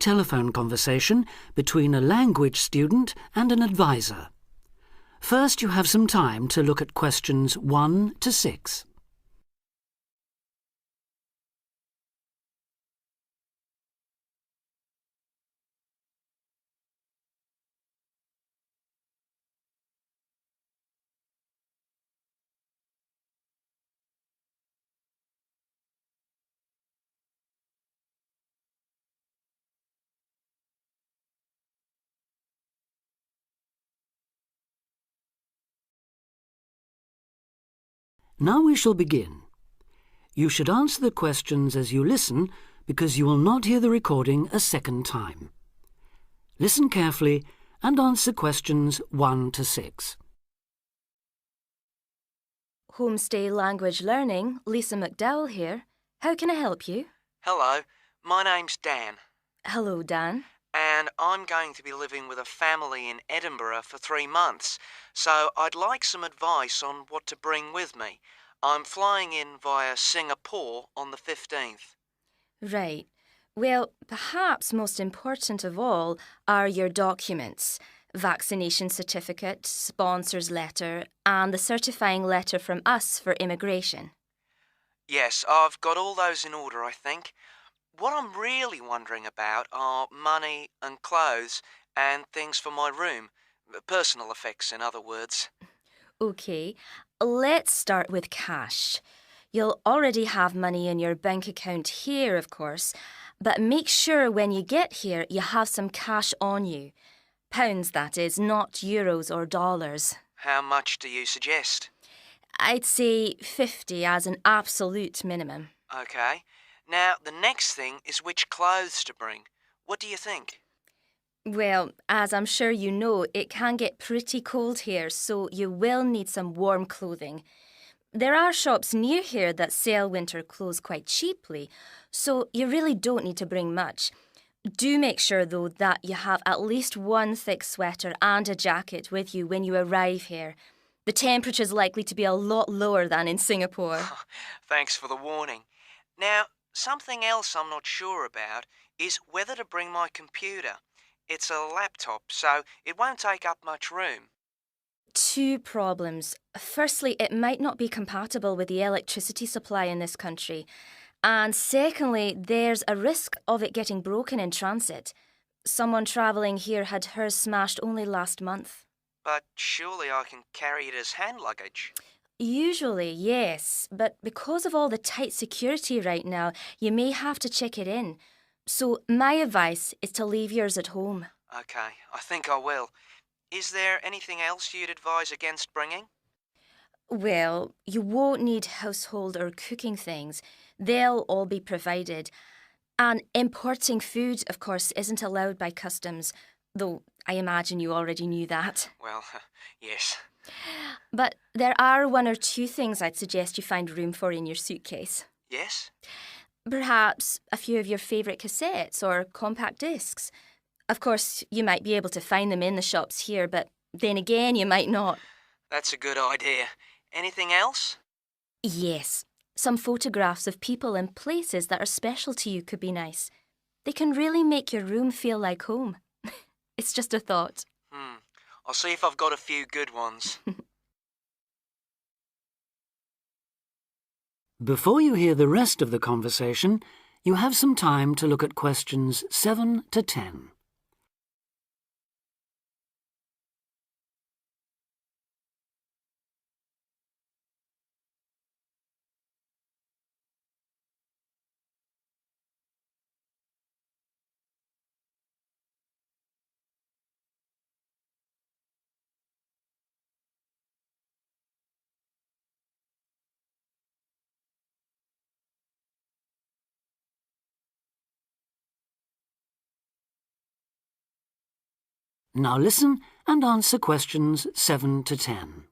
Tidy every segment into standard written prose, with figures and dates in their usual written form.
telephone conversation between a language student and an advisor. First, you have some time to look at questions 1 to 6. Now we shall begin. You should answer the questions as you listen because you will not hear the recording a second time. Listen carefully and answer questions 1 to 6. Homestay Language Learning, Lisa McDowell here. How can I help you? Hello, my name's Dan, Hello, Dan. and I'm going to be living with a family in Edinburgh for 3 months, so I'd like some advice on what to bring with me. I'm flying in via Singapore on the 15th. Right. Well, perhaps most important of all are your documents. Vaccination certificate, sponsor's letter, and the certifying letter from us for immigration. Yes, I've got all those in order, I think. What I'm really wondering about are money and clothes and things for my room. Personal effects, in other words. OK, let's start with cash. You'll already have money in your bank account here, of course, but make sure when you get here you have some cash on you. Pounds, that is, not euros or dollars. How much do you suggest? I'd say 50 as an absolute minimum. OK. Now, the next thing is which clothes to bring. What do you think? Well, as I'm sure you know, it can get pretty cold here, so you will need some warm clothing. There are shops near here that sell winter clothes quite cheaply, so you really don't need to bring much. Do make sure, though, that you have at least one thick sweater and a jacket with you when you arrive here. The temperature's likely to be a lot lower than in Singapore. Thanks for the warning. Now, something else I'm not sure about is whether to bring my computer. It's a laptop, so it won't take up much room. 2 problems. Firstly, it might not be compatible with the electricity supply in this country. And secondly, there's a risk of it getting broken in transit. Someone travelling here had hers smashed only last month. But surely I can carry it as hand luggage. Usually, yes, but because of all the tight security right now, you may have to check it in. So my advice is to leave yours at home. OK, I think I will. Is there anything else you'd advise against bringing? Well, you won't need household or cooking things. They'll all be provided. And importing food, of course, isn't allowed by customs, though I imagine you already knew that. Well, yes. But there are 1 or 2 things I'd suggest you find room for in your suitcase. Yes? Perhaps a few of your favourite cassettes or compact discs. Of course, you might be able to find them in the shops here, but then again, you might not. That's a good idea. Anything else? Yes, some photographs of people and places that are special to you could be nice. They can really make your room feel like home. It's just a thought. I'll see if I've got a few good ones. Before you hear the rest of the conversation, you have some time to look at questions 7 to 10. Now listen and answer questions 7 to 10.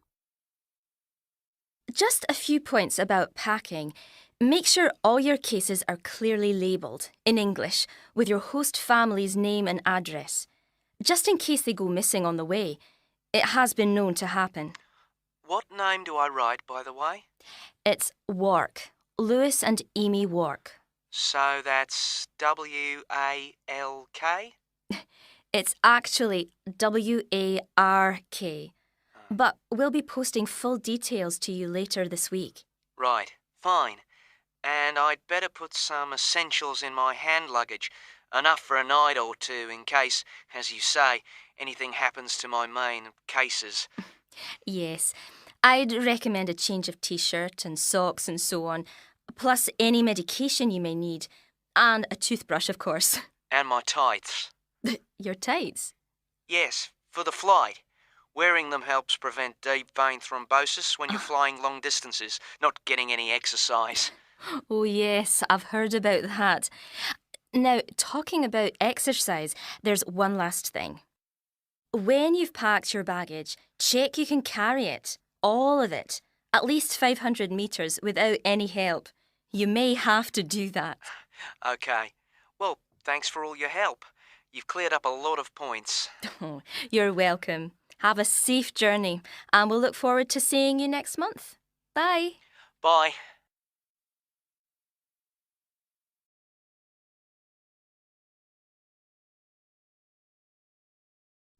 Just a few points about packing. Make sure all your cases are clearly labelled, in English, with your host family's name and address. Just in case they go missing on the way. It has been known to happen. What name do I write, by the way? It's Wark. Lewis and Amy Wark. So that's W-A-L-K? It's actually WARK, but we'll be posting full details to you later this week. Right, fine. And I'd better put some essentials in my hand luggage, enough for a night or two in case, as you say, anything happens to my main cases. Yes, I'd recommend a change of t-shirt and socks and so on, plus any medication you may need, and a toothbrush, of course. And my tights. Your tights? Yes, for the flight. Wearing them helps prevent deep vein thrombosis when you're flying long distances, not getting any exercise. Oh yes, I've heard about that. Now, talking about exercise, there's one last thing. When you've packed your baggage, check you can carry it, all of it, at least 500 metres without any help. You may have to do that. Okay. Well, thanks for all your help. You've cleared up a lot of points. Oh, you're welcome. Have a safe journey, and we'll look forward to seeing you next month. Bye. Bye.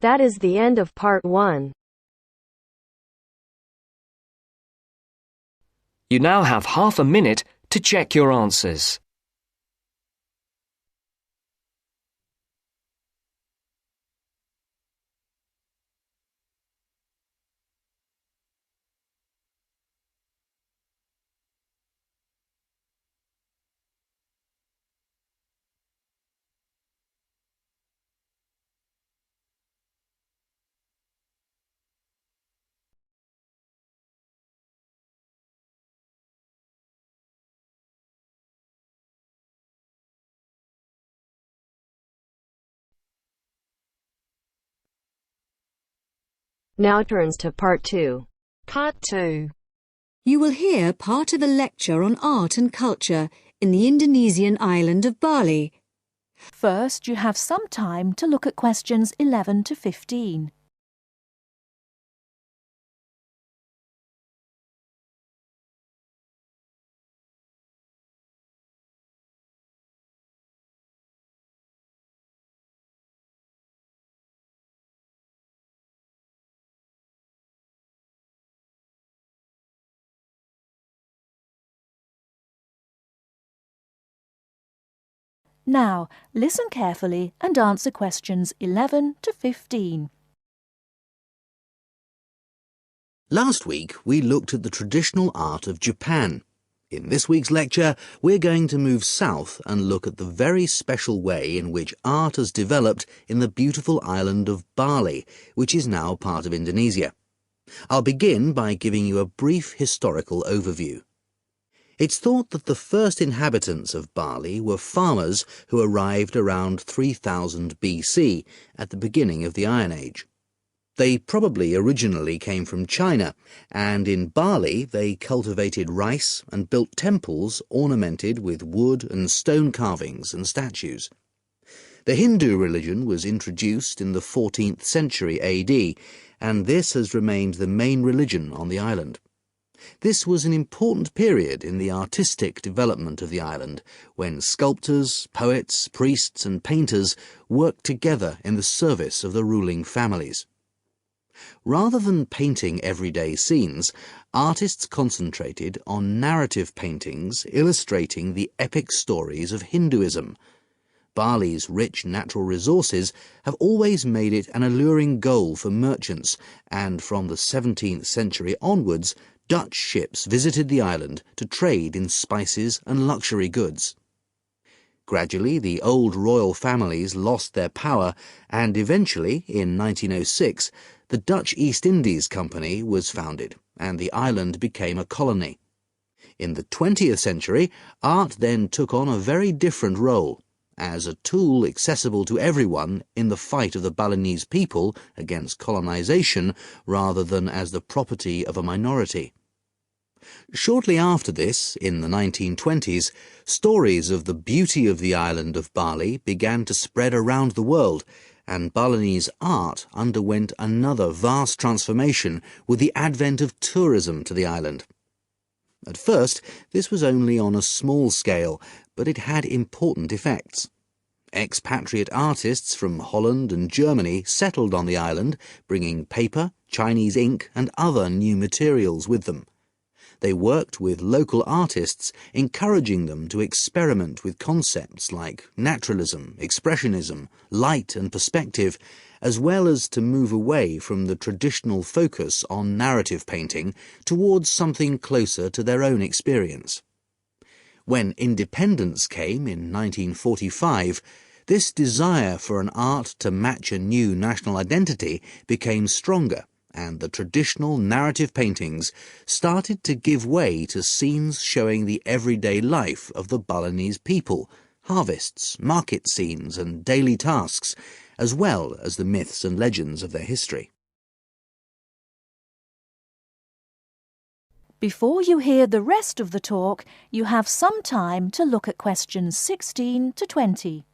That is the end of part 1. You now have half a minute to check your answers. Now turns to part 2. Part 2. You will hear part of a lecture on art and culture in the Indonesian island of Bali. First, you have some time to look at questions 11 to 15. Now, listen carefully and answer questions 11 to 15. Last week, we looked at the traditional art of Japan. In this week's lecture, we're going to move south and look at the very special way in which art has developed in the beautiful island of Bali, which is now part of Indonesia. I'll begin by giving you a brief historical overview. It's thought that the first inhabitants of Bali were farmers who arrived around 3000 BC, at the beginning of the Iron Age. They probably originally came from China, and in Bali they cultivated rice and built temples ornamented with wood and stone carvings and statues. The Hindu religion was introduced in the 14th century AD, and this has remained the main religion on the island. This was an important period in the artistic development of the island, when sculptors, poets, priests and painters worked together in the service of the ruling families. Rather than painting everyday scenes, artists concentrated on narrative paintings illustrating the epic stories of Hinduism. Bali's rich natural resources have always made it an alluring goal for merchants, and from the 17th century onwards, Dutch ships visited the island to trade in spices and luxury goods. Gradually, the old royal families lost their power, and eventually, in 1906, the Dutch East Indies Company was founded, and the island became a colony. In the 20th century, art then took on a very different role, as a tool accessible to everyone in the fight of the Balinese people against colonization, rather than as the property of a minority. Shortly after this, in the 1920s, stories of the beauty of the island of Bali began to spread around the world, and Balinese art underwent another vast transformation with the advent of tourism to the island. At first, this was only on a small scale, but it had important effects. Expatriate artists from Holland and Germany settled on the island, bringing paper, Chinese ink and other new materials with them. They worked with local artists, encouraging them to experiment with concepts like naturalism, expressionism, light and perspective, as well as to move away from the traditional focus on narrative painting towards something closer to their own experience. When independence came in 1945, this desire for an art to match a new national identity became stronger, and the traditional narrative paintings started to give way to scenes showing the everyday life of the Balinese people, harvests, market scenes and daily tasks, as well as the myths and legends of their history. Before you hear the rest of the talk, you have some time to look at questions 16 to 20.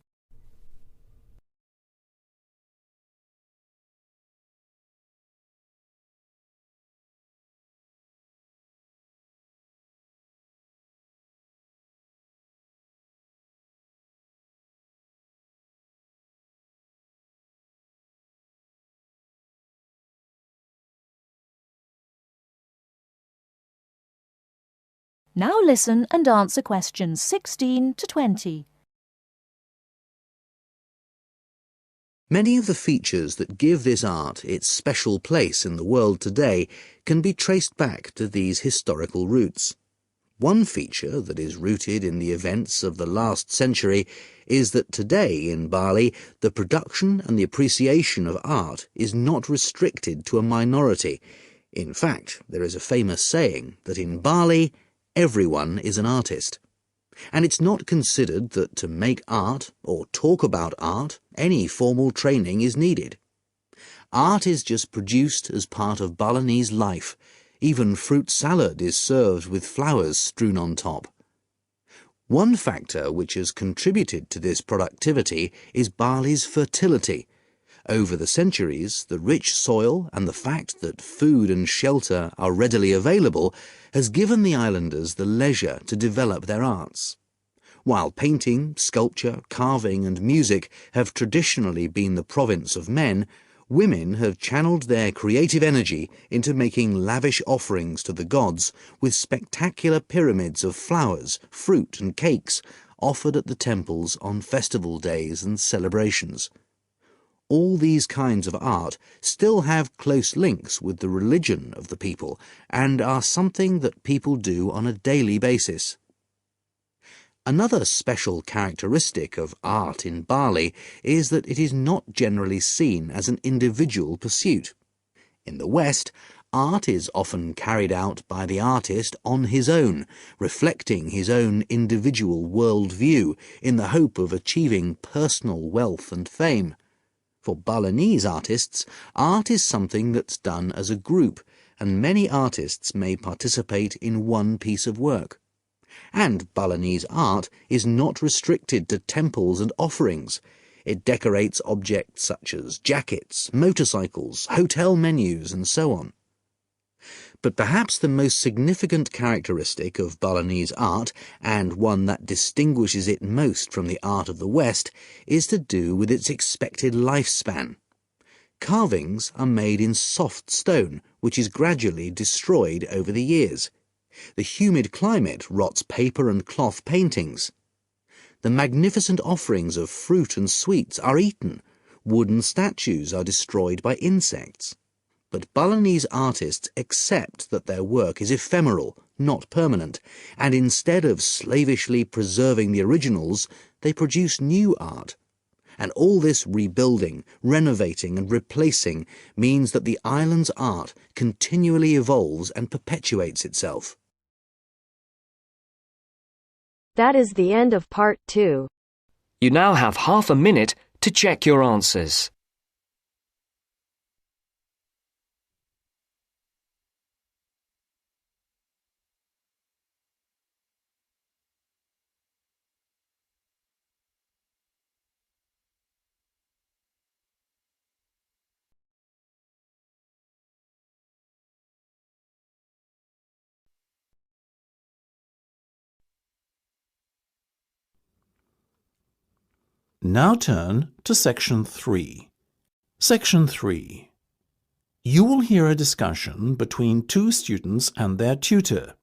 Now listen and answer questions 16 to 20. Many of the features that give this art its special place in the world today can be traced back to these historical roots. One feature that is rooted in the events of the last century is that today in Bali, the production and the appreciation of art is not restricted to a minority. In fact, there is a famous saying that in Bali, everyone is an artist. And it's not considered that to make art or talk about art, any formal training is needed. Art is just produced as part of Balinese life. Even fruit salad is served with flowers strewn on top. One factor which has contributed to this productivity is Bali's fertility. Over the centuries, the rich soil and the fact that food and shelter are readily available has given the islanders the leisure to develop their arts. While painting, sculpture, carving and music have traditionally been the province of men, women have channeled their creative energy into making lavish offerings to the gods with spectacular pyramids of flowers, fruit and cakes offered at the temples on festival days and celebrations. All these kinds of art still have close links with the religion of the people and are something that people do on a daily basis. Another special characteristic of art in Bali is that it is not generally seen as an individual pursuit. In the West, art is often carried out by the artist on his own, reflecting his own individual world-view in the hope of achieving personal wealth and fame. For Balinese artists, art is something that's done as a group, and many artists may participate in one piece of work. And Balinese art is not restricted to temples and offerings. It decorates objects such as jackets, motorcycles, hotel menus, and so on. But perhaps the most significant characteristic of Balinese art, and one that distinguishes it most from the art of the West, is to do with its expected lifespan. Carvings are made in soft stone, which is gradually destroyed over the years. The humid climate rots paper and cloth paintings. The magnificent offerings of fruit and sweets are eaten. Wooden statues are destroyed by insects. But Balinese artists accept that their work is ephemeral, not permanent, and instead of slavishly preserving the originals, they produce new art. And all this rebuilding, renovating and replacing means that the island's art continually evolves and perpetuates itself. That is the end of part 2. You now have half a minute to check your answers. Now turn to Section 3. Section 3. You will hear a discussion between two students and their tutor.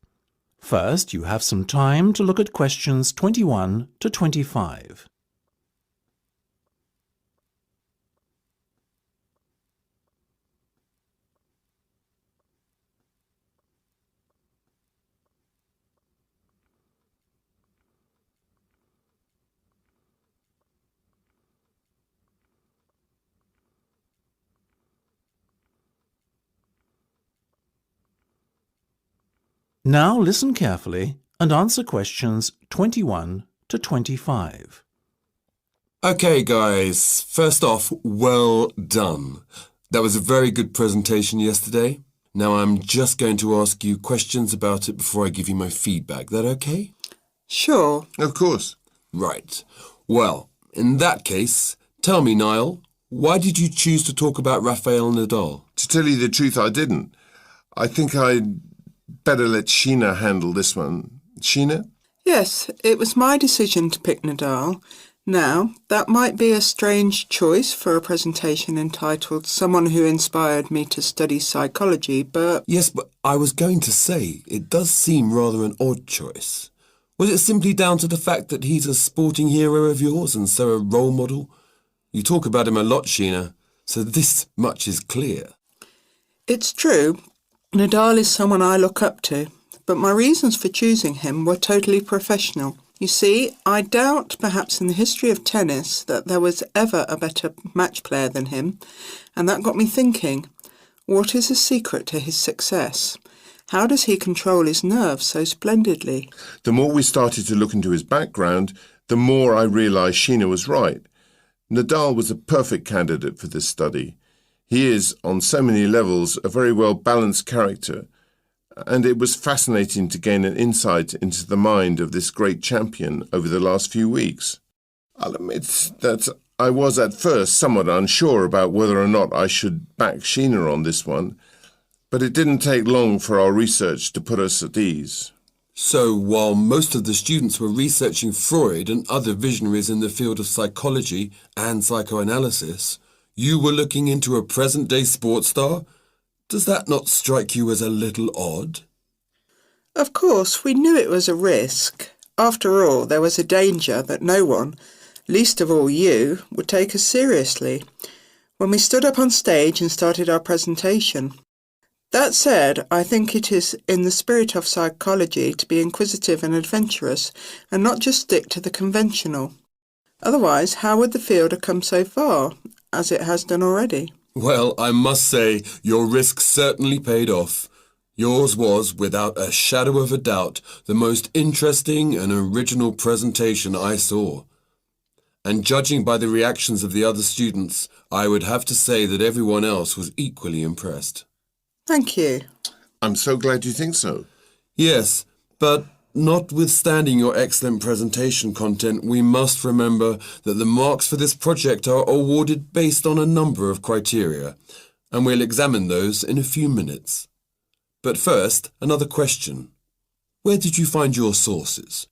First, you have some time to look at questions 21 to 25. Now listen carefully and answer questions 21 to 25. Okay, guys. First off, well done. That was a very good presentation yesterday. Now I'm just going to ask you questions about it before I give you my feedback. That okay? Sure. Of course. Right. Well, in that case, tell me, Niall, why did you choose to talk about Rafael Nadal? To tell you the truth, I didn't. I think I'd better let Sheena handle this one. Sheena? Yes, it was my decision to pick Nadal. Now, that might be a strange choice for a presentation entitled Someone Who Inspired Me to Study Psychology, but... Yes, but I was going to say, it does seem rather an odd choice. Was it simply down to the fact that he's a sporting hero of yours and so a role model? You talk about him a lot, Sheena, so this much is clear. It's true. Nadal is someone I look up to, but my reasons for choosing him were totally professional. You see, I doubt perhaps in the history of tennis that there was ever a better match player than him, and that got me thinking, what is the secret to his success? How does he control his nerves so splendidly? The more we started to look into his background, the more I realised Sheena was right. Nadal was a perfect candidate for this study. He is, on so many levels, a very well-balanced character, and it was fascinating to gain an insight into the mind of this great champion over the last few weeks. I'll admit that I was at first somewhat unsure about whether or not I should back Sheena on this one, but it didn't take long for our research to put us at ease. So, while most of the students were researching Freud and other visionaries in the field of psychology and psychoanalysis, you were looking into a present-day sports star? Does that not strike you as a little odd? Of course, we knew it was a risk. After all, there was a danger that no one, least of all you, would take us seriously when we stood up on stage and started our presentation. That said, I think it is in the spirit of psychology to be inquisitive and adventurous and not just stick to the conventional. Otherwise, how would the field have come so far, as it has done already? Well, I must say, your risk certainly paid off. Yours was, without a shadow of a doubt, the most interesting and original presentation I saw. And judging by the reactions of the other students, I would have to say that everyone else was equally impressed. Thank you. I'm so glad you think so. Yes, but notwithstanding your excellent presentation content, we must remember that the marks for this project are awarded based on a number of criteria, and we'll examine those in a few minutes. But first, another question. Where did you find your sources?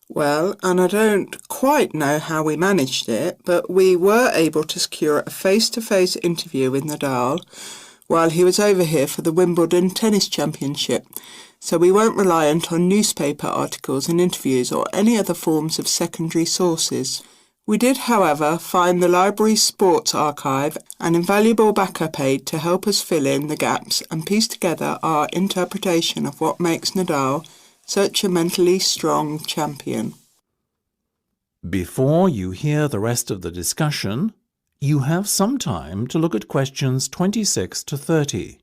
Well, and I don't quite know how we managed it, but we were able to secure a face-to-face interview with Nadal while he was over here for the Wimbledon Tennis Championship, so we weren't reliant on newspaper articles and interviews or any other forms of secondary sources. We did, however, find the library's sports archive an invaluable backup aid to help us fill in the gaps and piece together our interpretation of what makes Nadal such a mentally strong champion. Before you hear the rest of the discussion, you have some time to look at questions 26 to 30.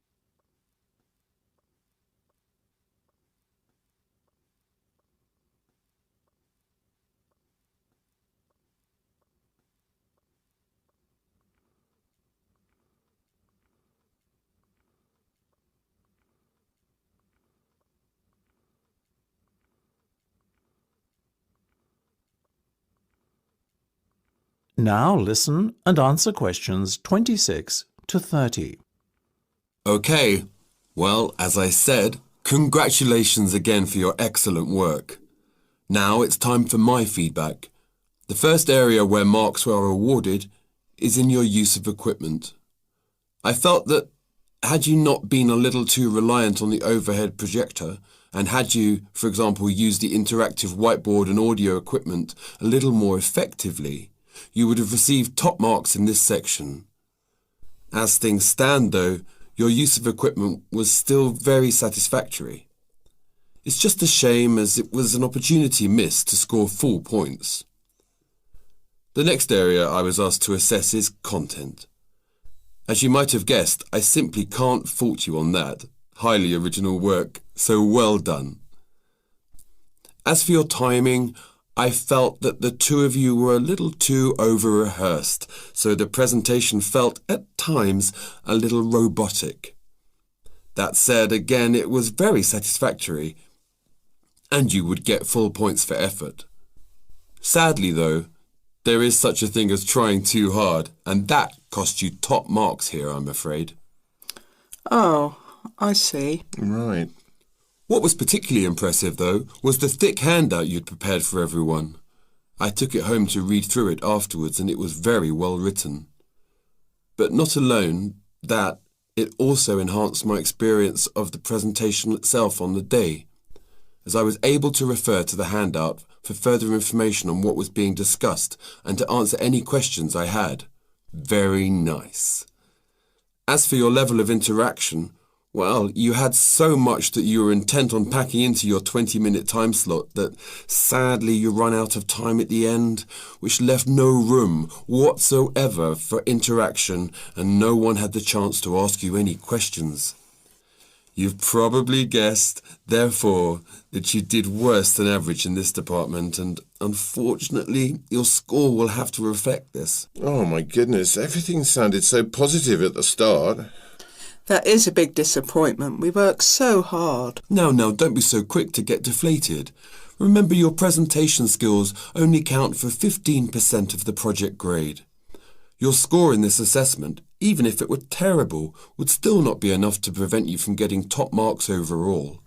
Now listen and answer questions 26 to 30. Okay, well, as I said, congratulations again for your excellent work. Now it's time for my feedback. The first area where marks were awarded is in your use of equipment. I felt that had you not been a little too reliant on the overhead projector, and had you, for example, used the interactive whiteboard and audio equipment a little more effectively, you would have received top marks in this section. As things stand, though, your use of equipment was still very satisfactory. It's just a shame as it was an opportunity missed to score full points. The next area I was asked to assess is content. As you might have guessed, I simply can't fault you on that. Highly original work, so well done. As for your timing, I felt that the two of you were a little too over-rehearsed, so the presentation felt at times a little robotic. That said, again, it was very satisfactory, and you would get full points for effort. Sadly, though, there is such a thing as trying too hard, and that cost you top marks here, I'm afraid. Oh, I see. Right. What was particularly impressive, though, was the thick handout you'd prepared for everyone. I took it home to read through it afterwards, and it was very well written. But not alone that, it also enhanced my experience of the presentation itself on the day, as I was able to refer to the handout for further information on what was being discussed and to answer any questions I had. Very nice. As for your level of interaction, well, you had so much that you were intent on packing into your 20-minute time slot that sadly you ran out of time at the end, which left no room whatsoever for interaction and no one had the chance to ask you any questions. You've probably guessed, therefore, that you did worse than average in this department, and unfortunately, your score will have to reflect this. Oh my goodness, everything sounded so positive at the start. That is a big disappointment. We worked so hard. Now, don't be so quick to get deflated. Remember, your presentation skills only count for 15% of the project grade. Your score in this assessment, even if it were terrible, would still not be enough to prevent you from getting top marks overall.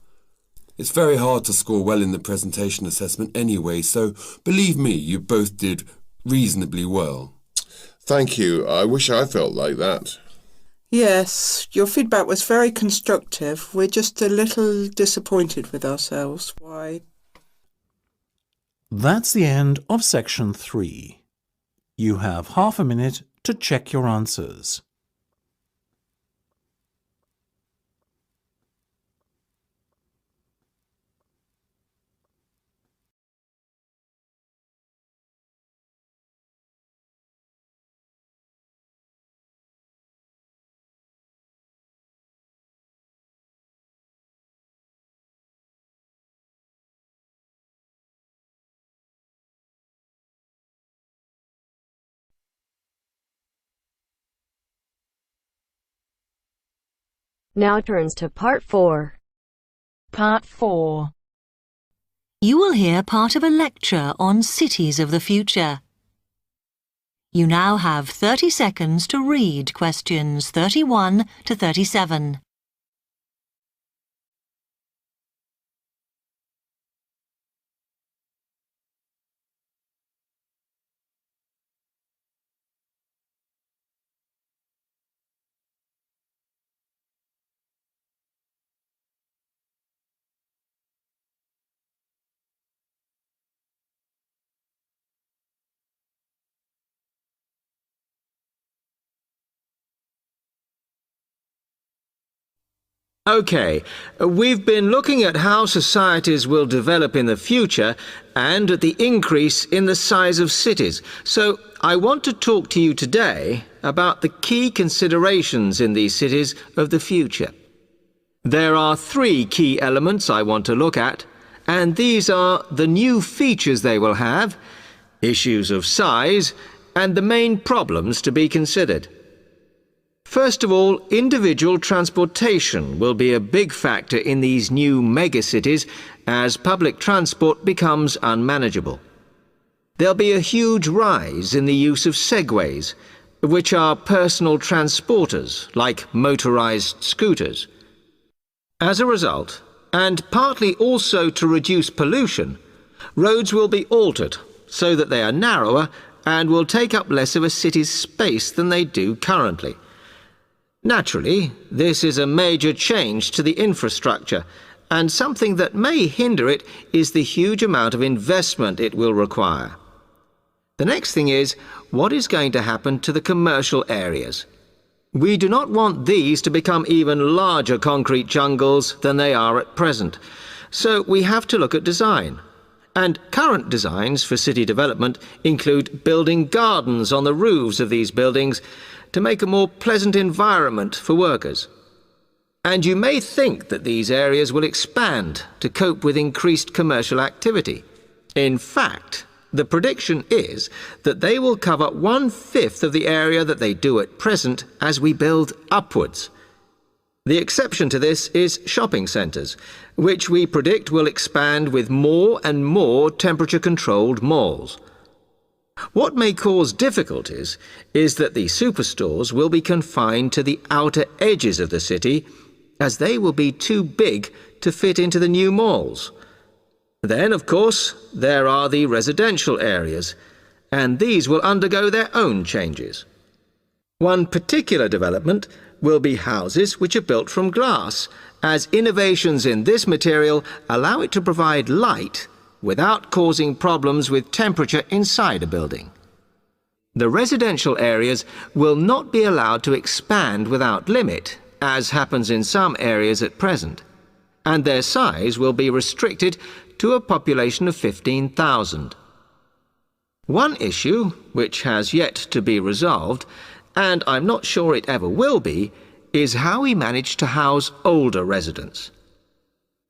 It's very hard to score well in the presentation assessment anyway, so believe me, you both did reasonably well. Thank you. I wish I felt like that. Yes, your feedback was very constructive. We're just a little disappointed with ourselves. Why? That's the end of section 3. You have half a minute to check your answers. Now turns to Part 4. Part 4. You will hear part of a lecture on cities of the future. You now have 30 seconds to read questions 31 to 37. OK, we've been looking at how societies will develop in the future and at the increase in the size of cities. So I want to talk to you today about the key considerations in these cities of the future. There are 3 key elements I want to look at, and these are the new features they will have, issues of size, and the main problems to be considered. First of all, individual transportation will be a big factor in these new megacities as public transport becomes unmanageable. There'll be a huge rise in the use of segways, which are personal transporters like motorized scooters. As a result, and partly also to reduce pollution, roads will be altered so that they are narrower and will take up less of a city's space than they do currently. Naturally, this is a major change to the infrastructure, and something that may hinder it is the huge amount of investment it will require. The next thing is, what is going to happen to the commercial areas? We do not want these to become even larger concrete jungles than they are at present, so we have to look at design. And current designs for city development include building gardens on the roofs of these buildings to make a more pleasant environment for workers. And you may think that these areas will expand to cope with increased commercial activity. In fact, the prediction is that they will cover 1/5 of the area that they do at present as we build upwards. The exception to this is shopping centres, which we predict will expand with more and more temperature-controlled malls. What may cause difficulties is that the superstores will be confined to the outer edges of the city, as they will be too big to fit into the new malls. Then, of course, there are the residential areas, and these will undergo their own changes. One particular development will be houses which are built from glass, as innovations in this material allow it to provide light without causing problems with temperature inside a building. The residential areas will not be allowed to expand without limit, as happens in some areas at present, and their size will be restricted to a population of 15,000. One issue, which has yet to be resolved, and I'm not sure it ever will be, is how we manage to house older residents.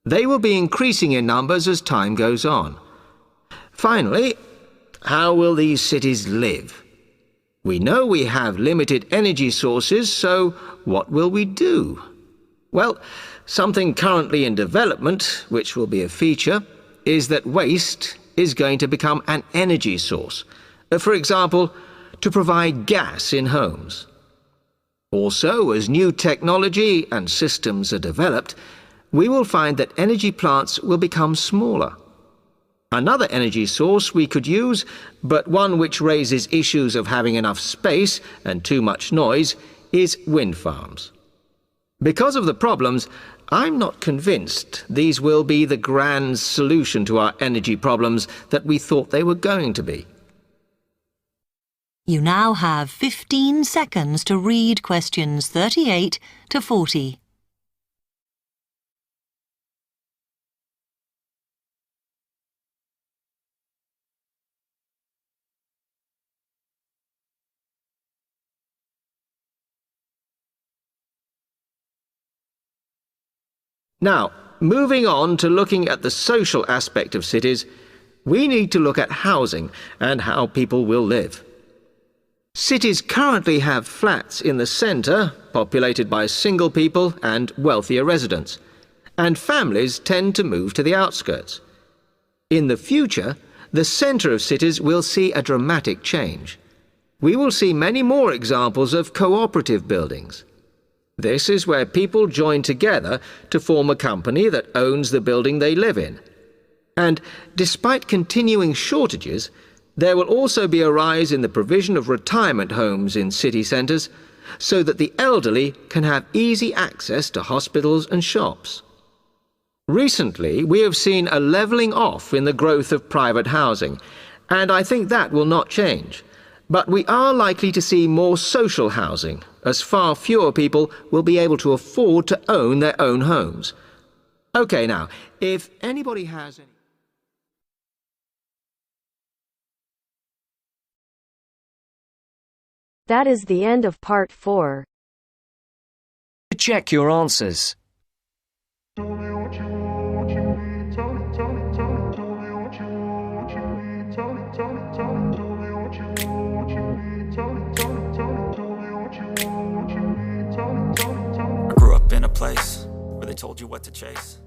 They will be increasing in numbers as time goes on. Finally, how will these cities live? We know we have limited energy sources, so what will we do? Well, something currently in development, which will be a feature, is that waste is going to become an energy source. For example, to provide gas in homes. Also, as new technology and systems are developed, we will find that energy plants will become smaller. Another energy source we could use, but one which raises issues of having enough space and too much noise, is wind farms. Because of the problems, I'm not convinced these will be the grand solution to our energy problems that we thought they were going to be. You now have 15 seconds to read questions 38 to 40. Now, moving on to looking at the social aspect of cities, we need to look at housing and how people will live. Cities currently have flats in the centre, populated by single people and wealthier residents, and families tend to move to the outskirts. In the future, the centre of cities will see a dramatic change. We will see many more examples of cooperative buildings. This is where people join together to form a company that owns the building they live in. And despite continuing shortages, there will also be a rise in the provision of retirement homes in city centres, so that the elderly can have easy access to hospitals and shops. Recently, we have seen a levelling off in the growth of private housing, and I think that will not change. But we are likely to see more social housing, as far fewer people will be able to afford to own their own homes. OK, now, if anybody has any... That is the end of part 4. Check your answers. I grew up in a place where they told you what to chase.